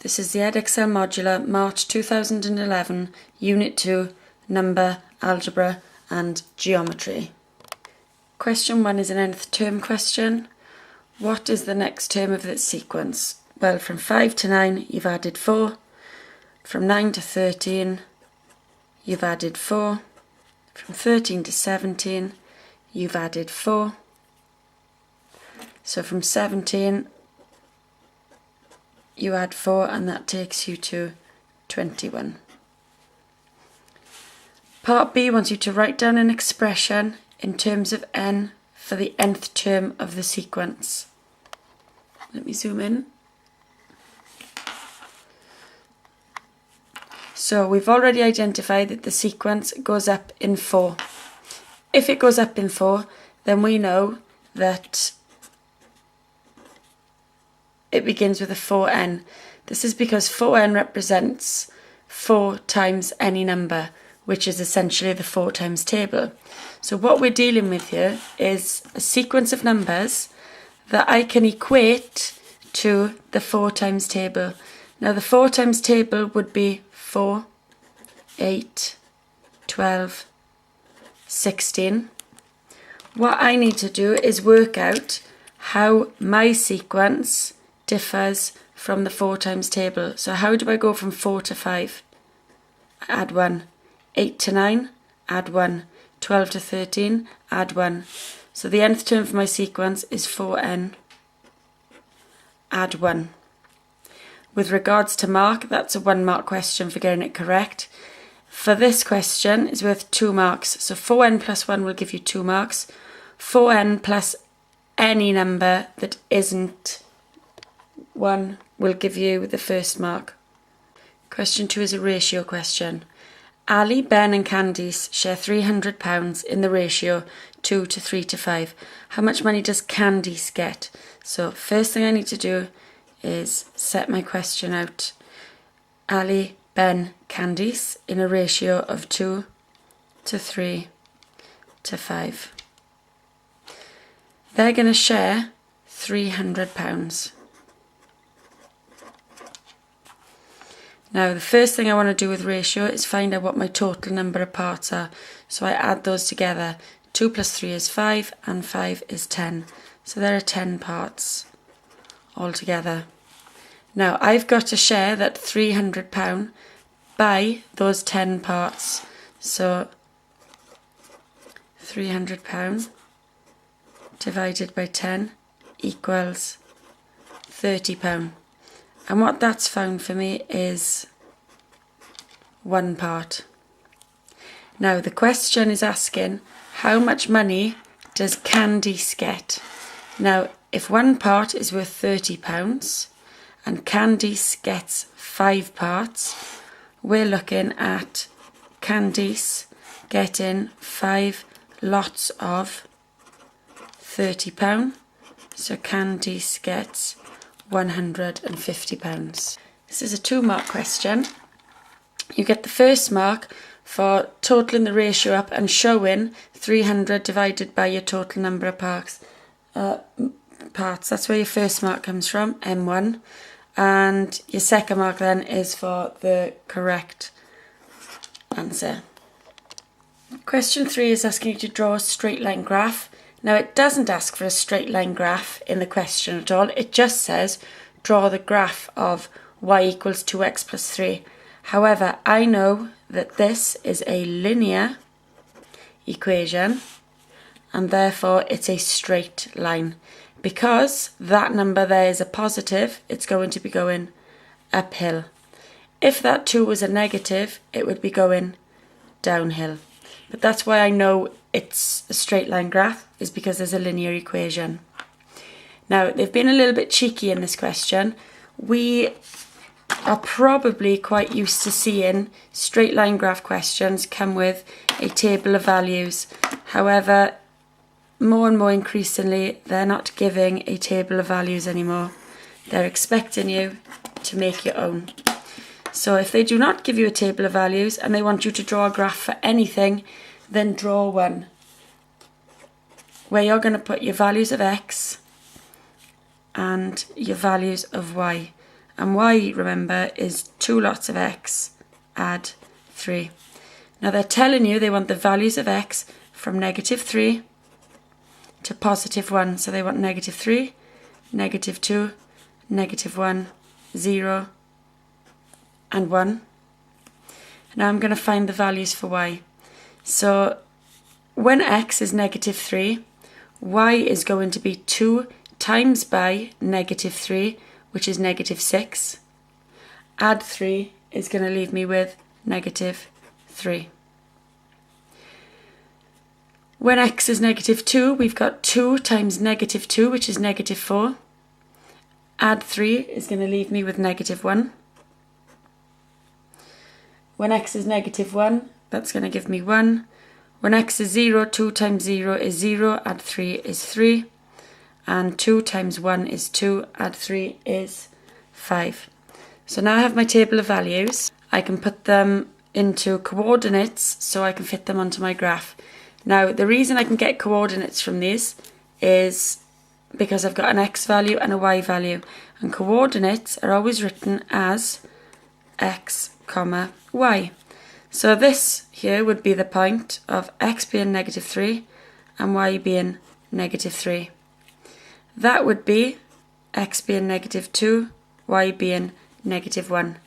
This is the Edexcel Modular, March 2011, Unit 2, Number, Algebra and Geometry. Question 1 is an nth term question. What is the next term of this sequence? Well, from 5 to 9, you've added 4. From 9 to 13, you've added 4. From 13 to 17, you've added 4. So from 17, you add 4 and that takes you to 21. Part B wants you to write down an expression in terms of n for the nth term of the sequence. Let me zoom in. So we've already identified that the sequence goes up in 4. If it goes up in 4, then we know that it begins with a 4n. This is because 4n represents 4 times any number, which is essentially the 4 times table. So what we're dealing with here is a sequence of numbers that I can equate to the 4 times table. Now the 4 times table would be 4, 8, 12, 16. What I need to do is work out how my sequence differs from the 4 times table. So how do I go from 4 to 5? Add 1. 8 to 9, add 1. 12 to 13, add 1. So the nth term for my sequence is 4n, add 1. With regards to mark, that's a 1 mark question for getting it correct. For this question, it's worth 2 marks. So 4n plus 1 will give you 2 marks. 4n plus any number that isn't 1 will give you the first mark. Question 2 is a ratio question. Ali, Ben and Candice share £300 in the ratio 2 to 3 to 5. How much money does Candice get? So first thing I need to do is set my question out. Ali, Ben, Candice in a ratio of 2 to 3 to 5. They're going to share £300. Now the first thing I want to do with ratio is find out what my total number of parts are. So I add those together. 2 plus 3 is 5 and 5 is 10. So there are 10 parts altogether. Now I've got to share that £300 by those 10 parts. So £300 divided by 10 equals £30. And what that's found for me is 1 part. Now the question is asking, how much money does Candice get? Now if 1 part is worth £30 and Candice gets 5 parts, we're looking at Candice getting 5 lots of £30. So Candice gets £150. This is a 2 mark question. You get the first mark for totaling the ratio up and showing 300 divided by your total number of parts. That's where your first mark comes from, M1. And your second mark then is for the correct answer. Question 3 is asking you to draw a straight line graph. Now it doesn't ask for a straight line graph in the question at all. It just says draw the graph of y equals 2x plus 3. However, I know that this is a linear equation and therefore it's a straight line. Because that number there is a positive, it's going to be going uphill. If that 2 was a negative, it would be going downhill. But that's why I know it's a straight line graph, is because there's a linear equation. Now, they've been a little bit cheeky in this question. We are probably quite used to seeing straight line graph questions come with a table of values. However, more and more increasingly, they're not giving a table of values anymore. They're expecting you to make your own. So if they do not give you a table of values and they want you to draw a graph for anything, then draw one where you're going to put your values of x and your values of y. and y, remember, is 2 lots of x, add 3. Now they're telling you they want the values of x from -3 to +1. So they want -3, -2, -1, 0, and 1. Now I'm going to find the values for y. So when x is -3, y is going to be 2 times by -3, which is -6. Add 3 is going to leave me with -3. When x is -2, we've got 2 times -2, which is -4. Add 3 is going to leave me with -1. When x is -1, that's going to give me 1. When x is 0, 2 times 0 is 0, add 3 is 3. And 2 times 1 is 2, add 3 is 5. So now I have my table of values. I can put them into coordinates so I can fit them onto my graph. Now, the reason I can get coordinates from these is because I've got an x value and a y value. And coordinates are always written as x, comma, y. So this here would be the point of x being -3 and y being -3. That would be x being -2, y being -1,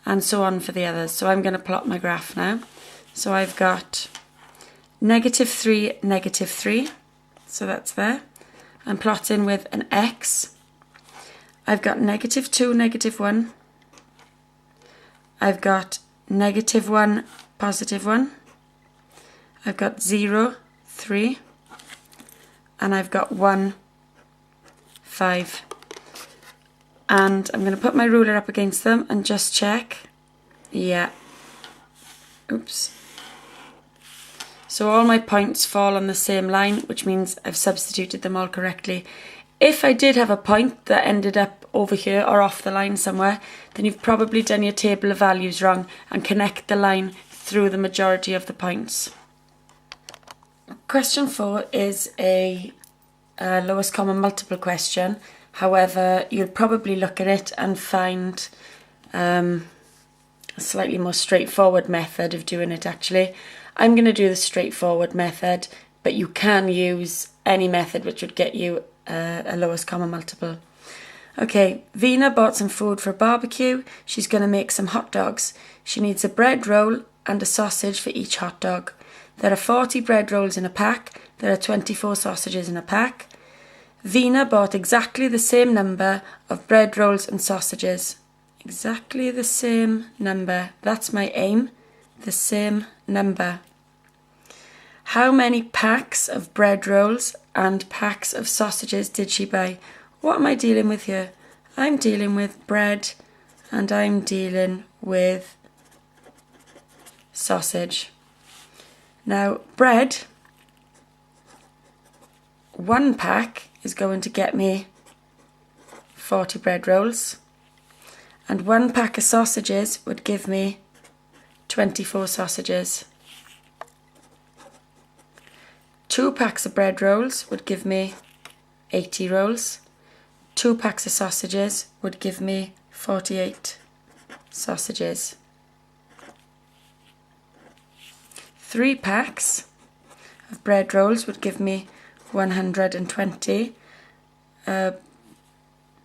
and so on for the others. So I'm going to plot my graph now. So I've got -3, -3, so that's there. I'm plotting with an x. I've got -2, -1. I've got -1, +1. I've got 0, 3. And I've got 1, 5. And I'm going to put my ruler up against them and just check. Yeah. Oops. So all my points fall on the same line, which means I've substituted them all correctly. If I did have a point that ended up over here or off the line somewhere, then you've probably done your table of values wrong and connect the line through the majority of the points. Question 4 is a lowest common multiple question. However, you'll probably look at it and find a slightly more straightforward method of doing it actually. I'm going to do the straightforward method, but you can use any method which would get you a lowest common multiple. Okay, Vina bought some food for a barbecue. She's going to make some hot dogs. She needs a bread roll and a sausage for each hot dog. There are 40 bread rolls in a pack. There are 24 sausages in a pack. Vina bought exactly the same number of bread rolls and sausages. Exactly the same number. That's my aim. The same number. How many packs of bread rolls and packs of sausages did she buy? What am I dealing with here? I'm dealing with bread and I'm dealing with sausage. Now, bread, 1 pack is going to get me 40 bread rolls, and 1 pack of sausages would give me 24 sausages. 2 packs of bread rolls would give me 80 rolls. 2 packs of sausages would give me 48 sausages. 3 packs of bread rolls would give me 120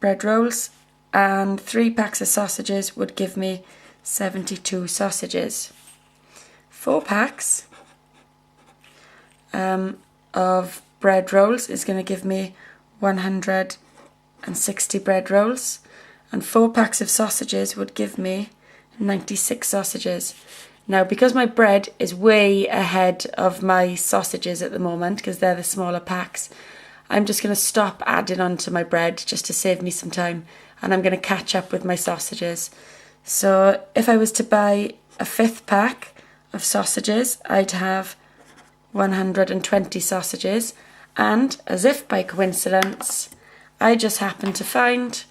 bread rolls, and 3 packs of sausages would give me 72 sausages. 4 packs of bread rolls is going to give me 160 bread rolls, and 4 packs of sausages would give me 96 sausages. Now, because my bread is way ahead of my sausages at the moment, because they're the smaller packs, I'm just going to stop adding on to my bread just to save me some time, and I'm going to catch up with my sausages. So if I was to buy a 5th pack of sausages, I'd have 120 sausages, and as if by coincidence, I just happened to find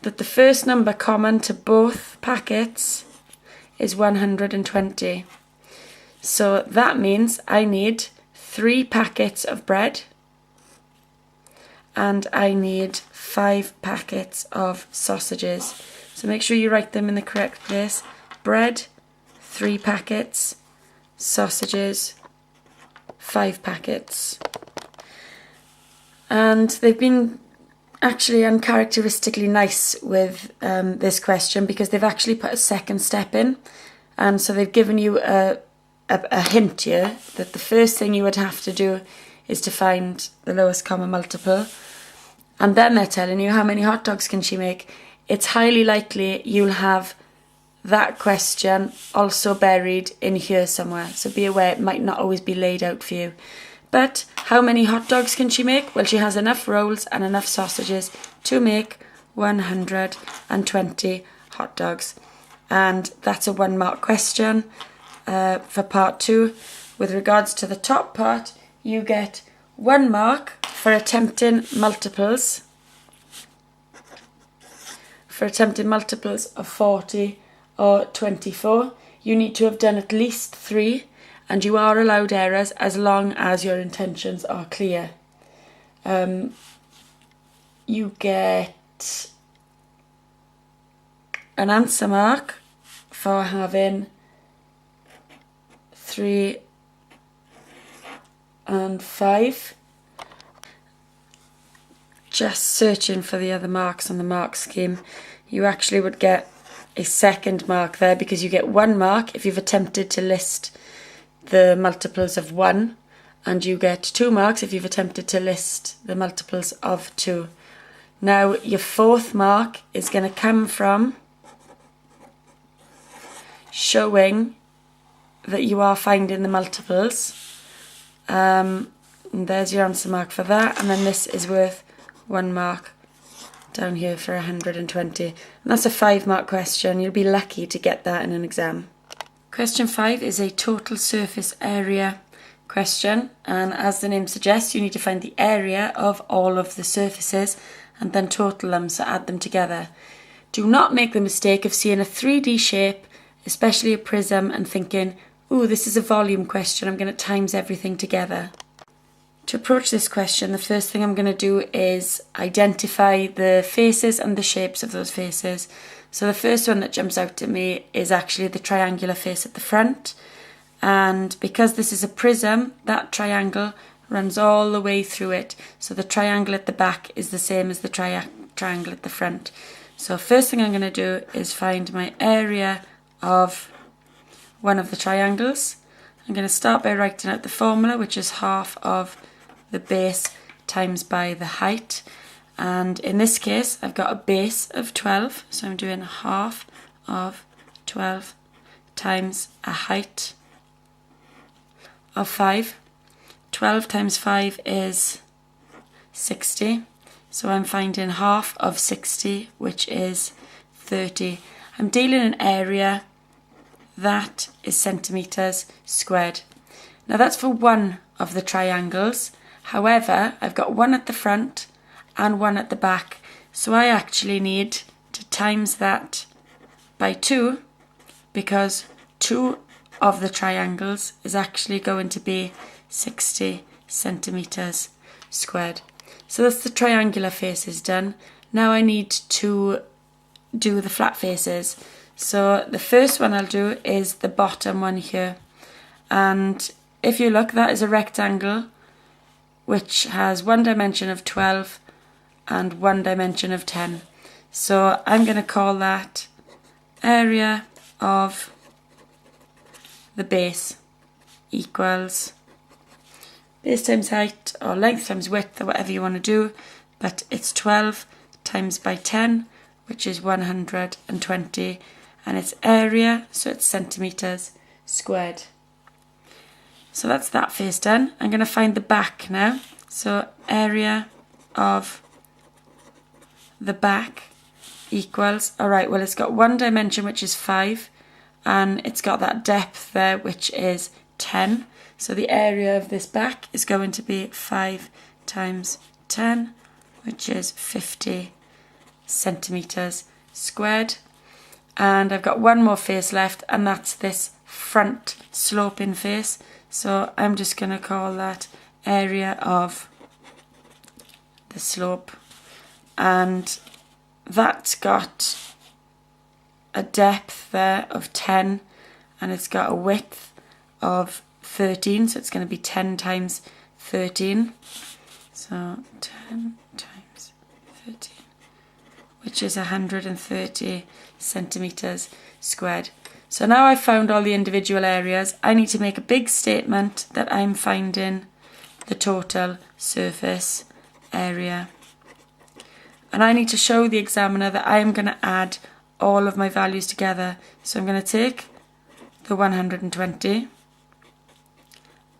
that the first number common to both packets is 120. So that means I need 3 packets of bread and I need 5 packets of sausages. So make sure you write them in the correct place. Bread, 3 packets, sausages, 5 packets. And they've been actually uncharacteristically nice with this question, because they've actually put a second step in. And so they've given you a hint here that the first thing you would have to do is to find the lowest common multiple. And then they're telling you how many hot dogs can she make. It's highly likely you'll have that question also buried in here somewhere. So be aware it might not always be laid out for you. But how many hot dogs can she make? Well, she has enough rolls and enough sausages to make 120 hot dogs. And that's a 1 mark question for part 2. With regards to the top part, you get 1 mark for attempting multiples. For attempting multiples of 40 or 24, you need to have done at least 3, and you are allowed errors as long as your intentions are clear. You get an answer mark for having 3 and 5. Just searching for the other marks on the mark scheme, you actually would get a second mark there, because you get 1 mark if you've attempted to list the multiples of 1, and you get 2 marks if you've attempted to list the multiples of 2. Now your 4th mark is going to come from showing that you are finding the multiples. And there's your answer mark for that, and then this is worth 1 mark down here for 120. And that's a 5 mark question. You'll be lucky to get that in an exam. Question 5 is a total surface area question, and as the name suggests, you need to find the area of all of the surfaces and then total them, so add them together. Do not make the mistake of seeing a 3D shape, especially a prism, and thinking, ooh, this is a volume question, I'm going to times everything together. To approach this question, the first thing I'm going to do is identify the faces and the shapes of those faces. So the first one that jumps out to me is actually the triangular face at the front. And because this is a prism, that triangle runs all the way through it. So the triangle at the back is the same as the triangle at the front. So first thing I'm going to do is find my area of one of the triangles. I'm going to start by writing out the formula, which is half of the base times by the height. And in this case, I've got a base of 12, so I'm doing half of 12 times a height of 5. 12 times 5 is 60, so I'm finding half of 60, which is 30. I'm dealing in area, that is centimetres squared. Now that's for one of the triangles. However, I've got one at the front and one at the back, so I actually need to times that by 2, because 2 of the triangles is actually going to be 60 centimetres squared. So that's the triangular faces done. Now I need to do the flat faces. So the first one I'll do is the bottom one here, and if you look, that is a rectangle which has 1 dimension of 12 and 1 dimension of 10. So I'm going to call that area of the base equals base times height, or length times width, or whatever you want to do, but it's 12 times by 10, which is 120, and it's area, so it's centimetres squared. So that's that face done. I'm going to find the back now. So area of the back equals, alright, well it's got 1 dimension, which is 5, and it's got that depth there, which is 10. So the area of this back is going to be 5 times 10, which is 50 centimetres squared. And I've got one more face left, and that's this front sloping face. So I'm just going to call that area of the slope, and that's got a depth there of 10 and it's got a width of 13, so it's going to be 10 times 13, so 10 times 13, which is 130 centimetres squared. So now I've found all the individual areas, I need to make a big statement that I'm finding the total surface area. And I need to show the examiner that I am going to add all of my values together. So I'm going to take the 120,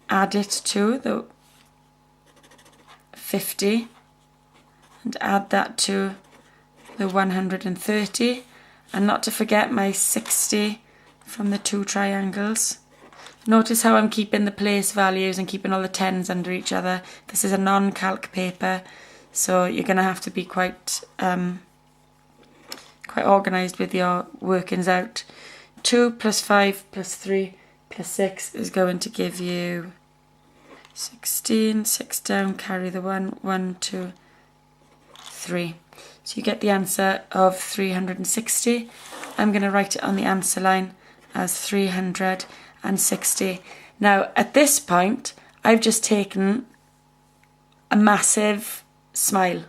add it to the 50, and add that to the 130, and not to forget my 60 from the two triangles. Notice how I'm keeping the place values and keeping all the tens under each other. This is a non-calc paper, so you're going to have to be quite organised with your workings out. 2 plus 5 plus 3 plus 6 is going to give you 16, 6 down, carry the 1, 1, 2, 3. So you get the answer of 360. I'm going to write it on the answer line as 360. Now at this point I've just taken a massive smile,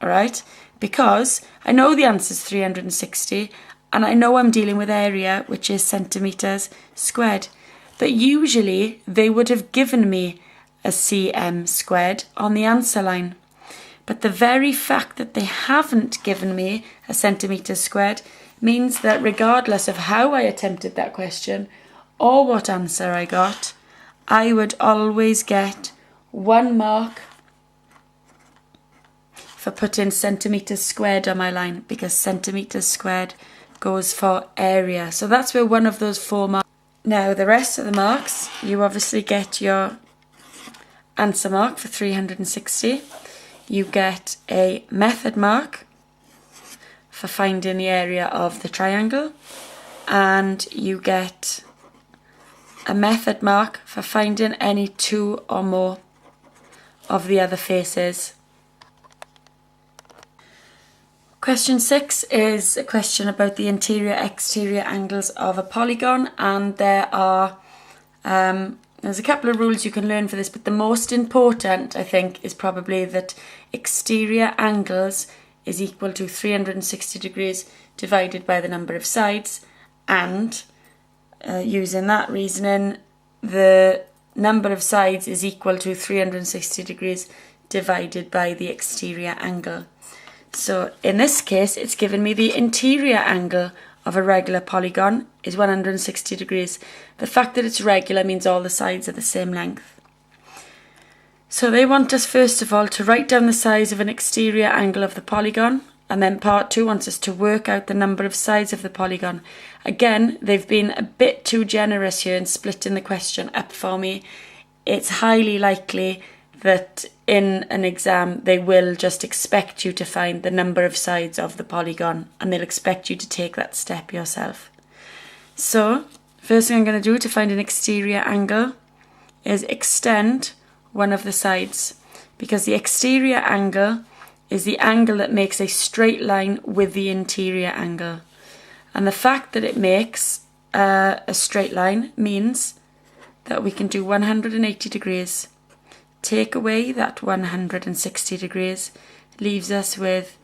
alright, because I know the answer is 360 and I know I'm dealing with area, which is centimetres squared, but usually they would have given me a cm squared on the answer line. But the very fact that they haven't given me a centimetres squared means that regardless of how I attempted that question or what answer I got, I would always get 1 mark for putting centimetres squared on my line, because centimetres squared goes for area. So that's where one of those 4 marks. Now the rest of the marks, you obviously get your answer mark for 360. You get a method mark for finding the area of the triangle, and you get a method mark for finding any 2 or more of the other faces. Question 6 is a question about the interior-exterior angles of a polygon, and there are there's a couple of rules you can learn for this, but the most important, I think, is probably that exterior angles is equal to 360 degrees divided by the number of sides, and using that reasoning, the number of sides is equal to 360 degrees divided by the exterior angle. So in this case, it's given me the interior angle of a regular polygon is 160 degrees. The fact that it's regular means all the sides are the same length. So they want us first of all to write down the size of an exterior angle of the polygon, and then part 2 wants us to work out the number of sides of the polygon. Again, they've been a bit too generous here in splitting the question up for me. It's highly likely that in an exam they will just expect you to find the number of sides of the polygon, and they'll expect you to take that step yourself. So first thing I'm going to do to find an exterior angle is extend one of the sides, because the exterior angle is the angle that makes a straight line with the interior angle, and the fact that it makes a straight line means that we can do 180 degrees. Take away that 160 degrees, leaves us with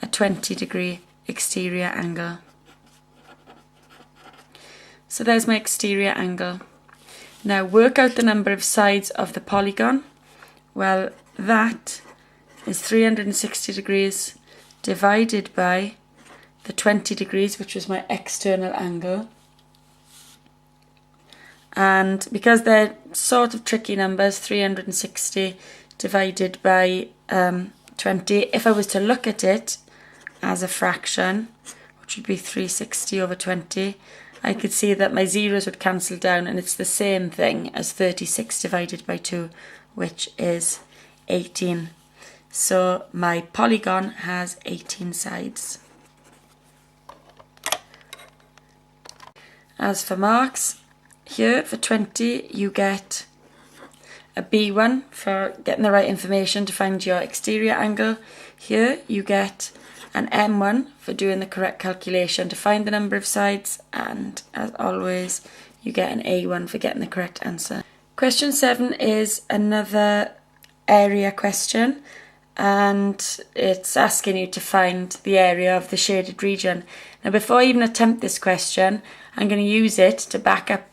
a 20 degree exterior angle. So there's my exterior angle. Now work out the number of sides of the polygon. Well, that is 360 degrees divided by the 20 degrees, which was my external angle. And because they're sort of tricky numbers, 360 divided by 20, if I was to look at it as a fraction, which would be 360 over 20, I could see that my zeros would cancel down, and it's the same thing as 36 divided by 2, which is 18. So my polygon has 18 sides. As for marks, here for 20 you get a B1 for getting the right information to find your exterior angle. Here you get an M1 for doing the correct calculation to find the number of sides, and as always you get an A1 for getting the correct answer. Question 7 is another area question, and it's asking you to find the area of the shaded region. Now before I even attempt this question, I'm going to use it to back up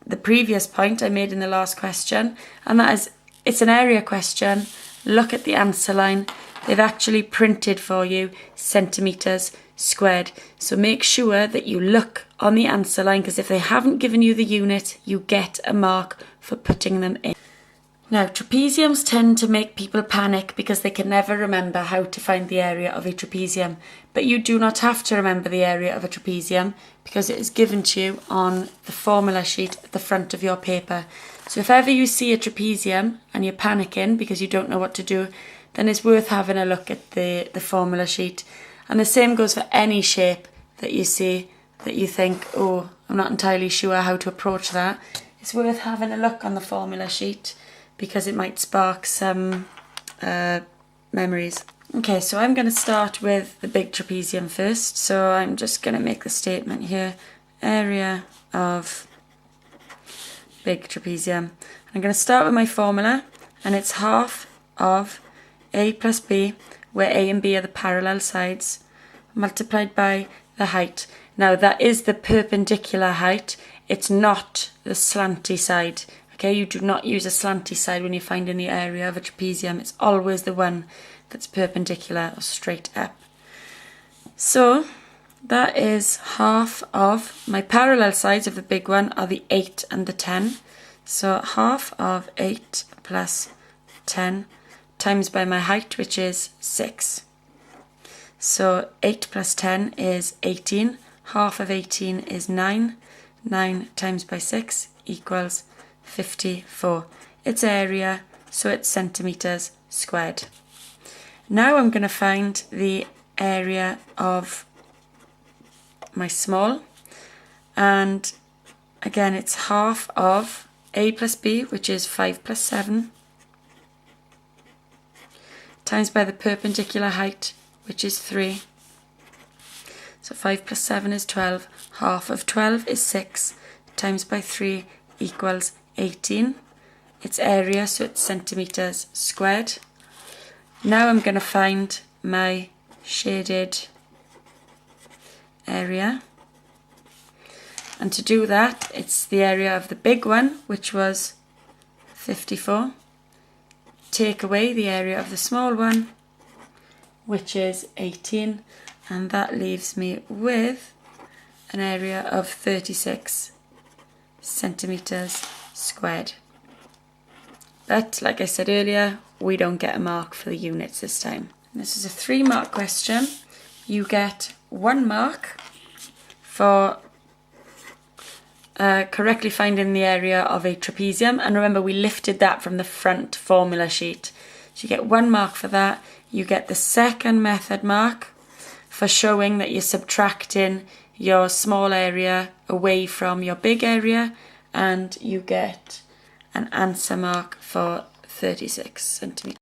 the previous point I made in the last question, and that is, it's an area question. Look at the answer line. They've actually printed for you centimetres squared. So make sure that you look on the answer line, because if they haven't given you the unit, you get a mark for putting them in. Now, trapeziums tend to make people panic because they can never remember how to find the area of a trapezium. But you do not have to remember the area of a trapezium because it is given to you on the formula sheet at the front of your paper. So if ever you see a trapezium and you're panicking because you don't know what to do, then it's worth having a look at the formula sheet. And the same goes for any shape that you see that you think, oh, I'm not entirely sure how to approach that. It's worth having a look on the formula sheet, because it might spark some memories. Okay, so I'm going to start with the big trapezium first. So I'm just going to make the statement here, area of big trapezium. I'm going to start with my formula, and it's half of A plus B, where A and B are the parallel sides, multiplied by the height. Now that is the perpendicular height, it's not the slanty side. Okay, you do not use a slanty side when you're finding the area of a trapezium. It's always the one that's perpendicular or straight up. So that is half of, my parallel sides of the big one are the 8 and the 10. So half of 8 plus 10 times by my height, which is 6. So 8 plus 10 is 18. Half of 18 is 9. 9 times by 6 equals 54. Its area, so it's centimetres squared. Now I'm going to find the area of my small, and again it's half of A plus B, which is 5 plus 7, times by the perpendicular height, which is 3. So 5 plus 7 is 12. Half of 12 is 6, times by 3 equals 18. Its area, so it's centimetres squared. Now I'm going to find my shaded area. And to do that, it's the area of the big one, which was 54. Take away the area of the small one, which is 18. And that leaves me with an area of 36 centimetres squared. But like I said earlier, we don't get a mark for the units this time. This is a 3-mark question. You get 1 mark for correctly finding the area of a trapezium, and remember we lifted that from the front formula sheet. So you get 1 mark for that. You get the second method mark for showing that you're subtracting your small area away from your big area, and you get an answer mark for 36 centimetres.